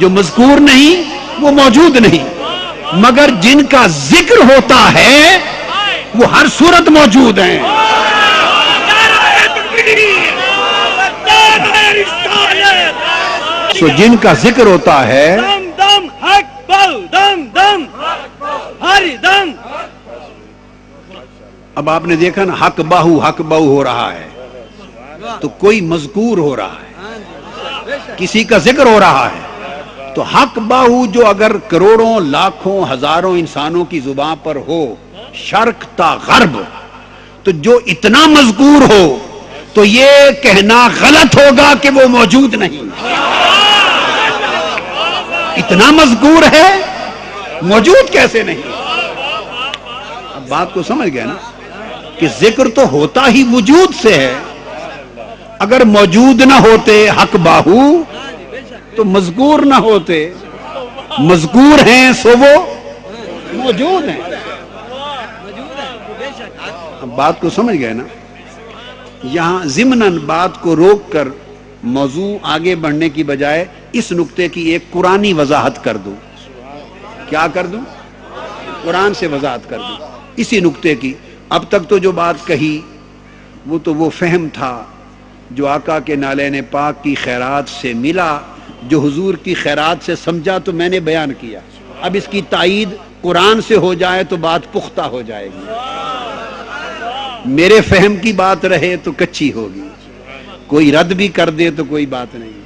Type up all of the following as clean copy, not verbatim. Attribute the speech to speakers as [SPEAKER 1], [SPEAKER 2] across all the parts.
[SPEAKER 1] جو مذکور نہیں وہ موجود نہیں، مگر جن کا ذکر ہوتا ہے وہ ہر صورت موجود ہیں۔ تو جن کا ذکر ہوتا ہے
[SPEAKER 2] دم دم حق باؤ دم دم ہر دم۔
[SPEAKER 1] اب آپ نے دیکھا نا حق باہو ہو رہا ہے تو کوئی مذکور ہو رہا ہے، کسی کا ذکر ہو رہا ہے، تو حق باہو جو اگر کروڑوں لاکھوں ہزاروں انسانوں کی زبان پر ہو شرق تا غرب، تو جو اتنا مذکور ہو تو یہ کہنا غلط ہوگا کہ وہ موجود نہیں۔ اتنا مذکور ہے موجود کیسے نہیں؟ اب بات کو سمجھ گئے نا کہ ذکر تو ہوتا ہی وجود سے ہے، اگر موجود نہ ہوتے حق باہو تو مذکور نہ ہوتے، مذکور ہیں سو وہ موجود ہیں۔ اب بات کو سمجھ گئے نا؟ یہاں ضمناً بات کو روک کر موضوع آگے بڑھنے کی بجائے اس نقطے کی ایک قرآنی وضاحت کر دوں۔ کیا کر دوں؟ قرآن سے وضاحت کر دوں اسی نقطے کی۔ اب تک تو جو بات کہی وہ تو وہ فہم تھا جو آقا کے نالین پاک کی خیرات سے ملا، جو حضور کی خیرات سے سمجھا تو میں نے بیان کیا۔ اب اس کی تائید قرآن سے ہو جائے تو بات پختہ ہو جائے گی، میرے فہم کی بات رہے تو کچی ہوگی، کوئی رد بھی کر دے تو کوئی بات نہیں،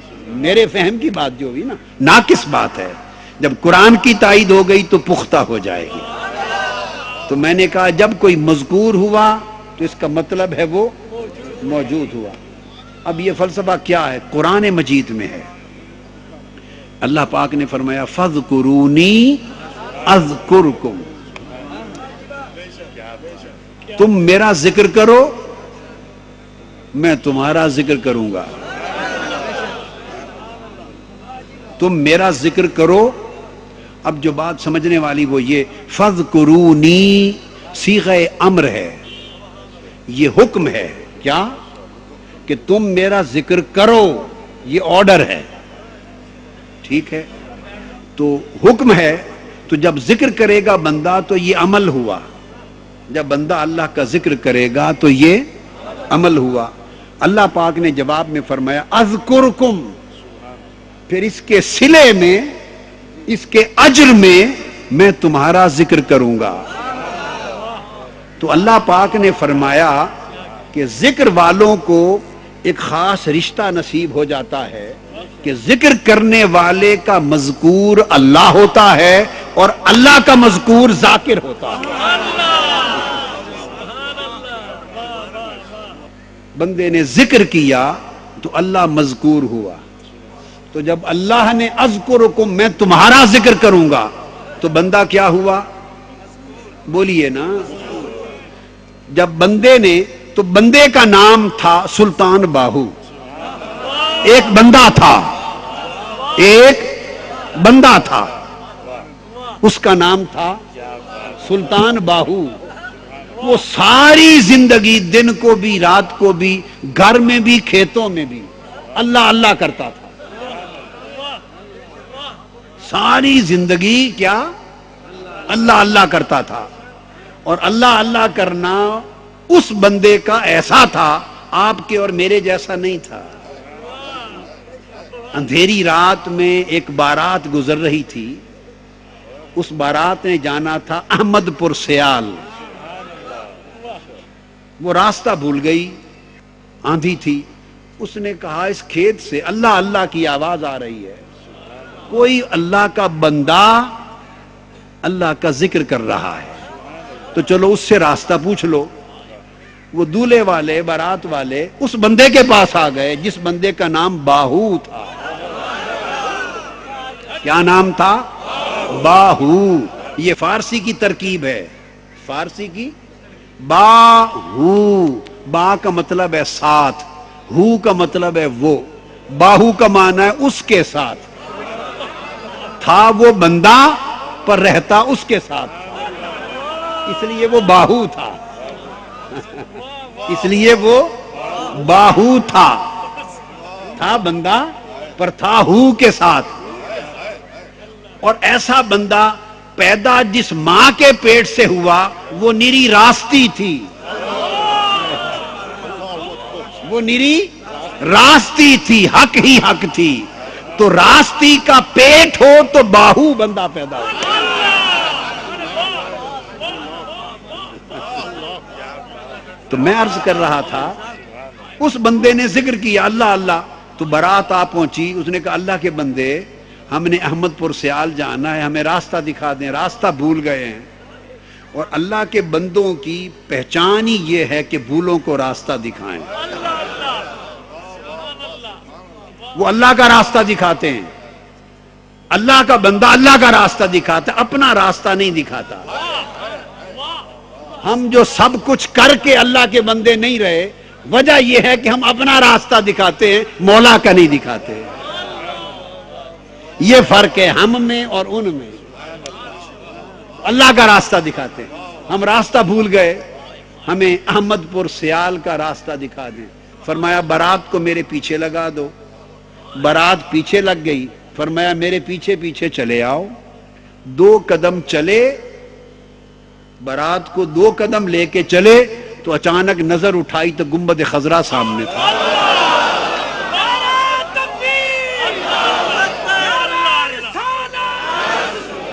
[SPEAKER 1] میرے فہم کی بات جو ہوئی نا ناقص بات ہے، جب قرآن کی تائید ہو گئی تو پختہ ہو جائے گی۔ تو میں نے کہا جب کوئی مذکور ہوا تو اس کا مطلب ہے وہ موجود ہوا۔ اب یہ فلسفہ کیا ہے؟ قرآن مجید میں ہے۔ اللہ پاک نے فرمایا فَاذْكُرُونِي أَذْكُرْكُمْ، تم میرا ذکر کرو میں تمہارا ذکر کروں گا، تم میرا ذکر کرو۔ اب جو بات سمجھنے والی وہ یہ فَاذْكُرُونِي صیغہ امر ہے، یہ حکم ہے کیا کہ تم میرا ذکر کرو، یہ آرڈر ہے، ٹھیک ہے؟ تو حکم ہے، تو جب ذکر کرے گا بندہ تو یہ عمل ہوا، جب بندہ اللہ کا ذکر کرے گا تو یہ عمل ہوا۔ اللہ پاک نے جواب میں فرمایا اذکرکم، پھر اس کے صلے میں اس کے اجر میں تمہارا ذکر کروں گا۔ تو اللہ پاک نے فرمایا کہ ذکر والوں کو ایک خاص رشتہ نصیب ہو جاتا ہے کہ ذکر کرنے والے کا مذکور اللہ ہوتا ہے اور اللہ کا مذکور ذاکر ہوتا ہے۔ بندے نے ذکر کیا تو اللہ مذکور ہوا، تو جب اللہ نے اذکرکم میں تمہارا ذکر کروں گا تو بندہ کیا ہوا؟ بولیے نا۔ جب بندے نے، تو بندے کا نام تھا سلطان باہو، ایک بندہ تھا، ایک بندہ تھا، اس کا نام تھا سلطان باہو۔ وہ ساری زندگی دن کو بھی رات کو بھی گھر میں بھی کھیتوں میں بھی اللہ اللہ کرتا تھا، ساری زندگی کیا اللہ اللہ کرتا تھا۔ اور اللہ اللہ کرنا اس بندے کا ایسا تھا، آپ کے اور میرے جیسا نہیں تھا۔ اندھیری رات میں ایک بارات گزر رہی تھی، اس بارات نے جانا تھا احمد پور سیال، وہ راستہ بھول گئی، آندھی تھی، اس نے کہا اس کھیت سے اللہ اللہ کی آواز آ رہی ہے، کوئی اللہ کا بندہ اللہ کا ذکر کر رہا ہے، تو چلو اس سے راستہ پوچھ لو۔ وہ دولہے والے بارات والے اس بندے کے پاس آ گئے جس بندے کا نام باہو تھا۔ کیا نام تھا؟ باہو۔ یہ فارسی کی ترکیب ہے، فارسی کی باہو، با کا مطلب ہے ساتھ، ہو کا مطلب ہے وہ، باہو کا معنی ہے اس کے ساتھ، تھا وہ بندہ پر رہتا اس کے ساتھ، اس لیے وہ باہو تھا، اس لیے وہ باہو تھا بندہ پر تھا ہو کے ساتھ۔ اور ایسا بندہ پیدا جس ماں کے پیٹ سے ہوا وہ نری راستی تھی، وہ نری راستی تھی، حق ہی حق تھی. تو راستی کا پیٹ ہو تو باہو بندہ پیدا ہو. تو میں عرض کر رہا تھا، اس بندے نے ذکر کیا اللہ اللہ، تو بارات آ پہنچی. اس نے کہا اللہ کے بندے، ہم نے احمد پور سیال جانا ہے، ہمیں راستہ دکھا دیں، راستہ بھول گئے ہیں. اور اللہ کے بندوں کی پہچان ہی یہ ہے کہ بھولوں کو راستہ دکھائیں. وہ اللہ کا راستہ دکھاتے ہیں. اللہ کا بندہ اللہ کا راستہ دکھاتا ہے، اپنا راستہ نہیں دکھاتا. ہم جو سب کچھ کر کے اللہ کے بندے نہیں رہے، وجہ یہ ہے کہ ہم اپنا راستہ دکھاتے ہیں، مولا کا نہیں دکھاتے. یہ فرق ہے ہم میں اور ان میں. اللہ کا راستہ دکھاتے ہیں، ہم راستہ بھول گئے، ہمیں احمد پور سیال کا راستہ دکھا دیں. فرمایا بارات کو میرے پیچھے لگا دو. بارات پیچھے لگ گئی. فرمایا میرے پیچھے پیچھے چلے آؤ. 2 قدم چلے، بارات کو 2 قدم لے کے چلے تو اچانک نظر اٹھائی تو گنبد خضرا سامنے تھا.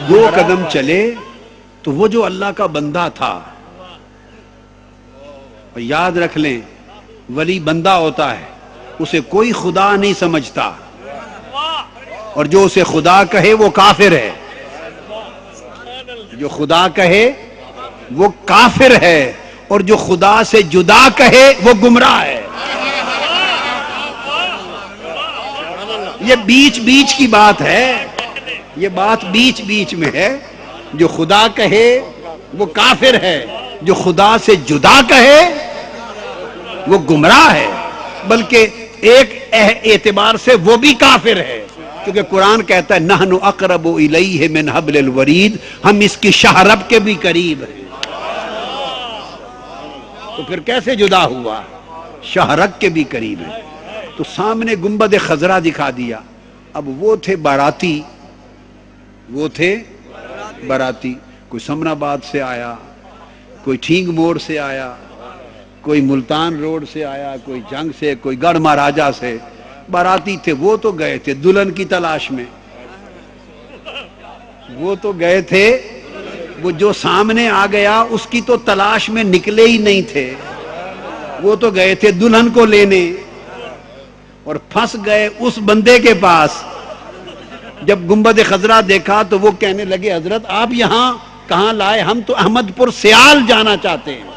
[SPEAKER 1] 2 قدم چلے تو وہ جو اللہ کا بندہ تھا، یاد رکھ لیں ولی بندہ ہوتا ہے، اسے کوئی خدا نہیں سمجھتا، اور جو اسے خدا کہے وہ کافر ہے. جو خدا کہے وہ کافر ہے، اور جو خدا سے جدا کہے وہ گمراہ ہے. یہ بیچ بیچ کی بات ہے، یہ بات بیچ بیچ میں ہے. جو خدا کہے وہ کافر ہے، جو خدا سے جدا کہے وہ گمراہ ہے. بلکہ ایک اعتبار سے وہ بھی کافر ہے، کیونکہ قرآن کہتا ہے نحن اقرب الیہ من حبل الورید، ہم اس کی شہرب کے بھی قریب ہیں. تو پھر کیسے جدا ہوا؟ شہرک کے بھی قریب ہے. تو سامنے گنبد خضرا دکھا دیا. اب وہ تھے باراتی، وہ تھے باراتی. کوئی سمن آباد سے آیا، کوئی ٹھینگ موڑ سے آیا، کوئی ملتان روڈ سے آیا، کوئی جنگ سے، کوئی گڑھ مہاراجا سے. باراتی تھے. وہ تو گئے تھے دلہن کی تلاش میں، وہ تو گئے تھے، وہ جو سامنے آ گیا اس کی تو تلاش میں نکلے ہی نہیں تھے. وہ تو گئے تھے دلہن کو لینے، اور پھنس گئے اس بندے کے پاس. جب گنبد خضرا دیکھا تو وہ کہنے لگے حضرت آپ یہاں کہاں لائے؟ ہم تو احمد پور سیال جانا چاہتے ہیں.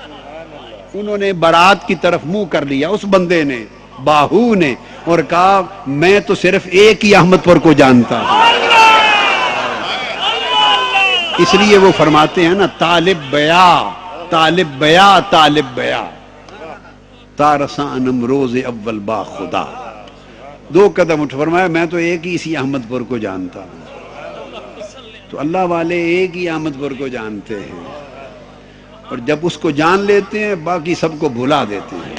[SPEAKER 1] انہوں نے بارات کی طرف منہ کر لیا اس بندے نے، باہو نے، اور کہا میں تو صرف ایک ہی احمد پور کو جانتا ہوں. اس لیے وہ فرماتے ہیں نا طالب بیا طالب بیا طالب بیا تارسان روز اول با خدا. 2 قدم اٹھ فرمایا میں تو ایک ہی اسی احمد پور کو جانتا ہوں. تو اللہ والے ایک ہی احمد پور کو جانتے ہیں، اور جب اس کو جان لیتے ہیں باقی سب کو بھلا دیتے ہیں.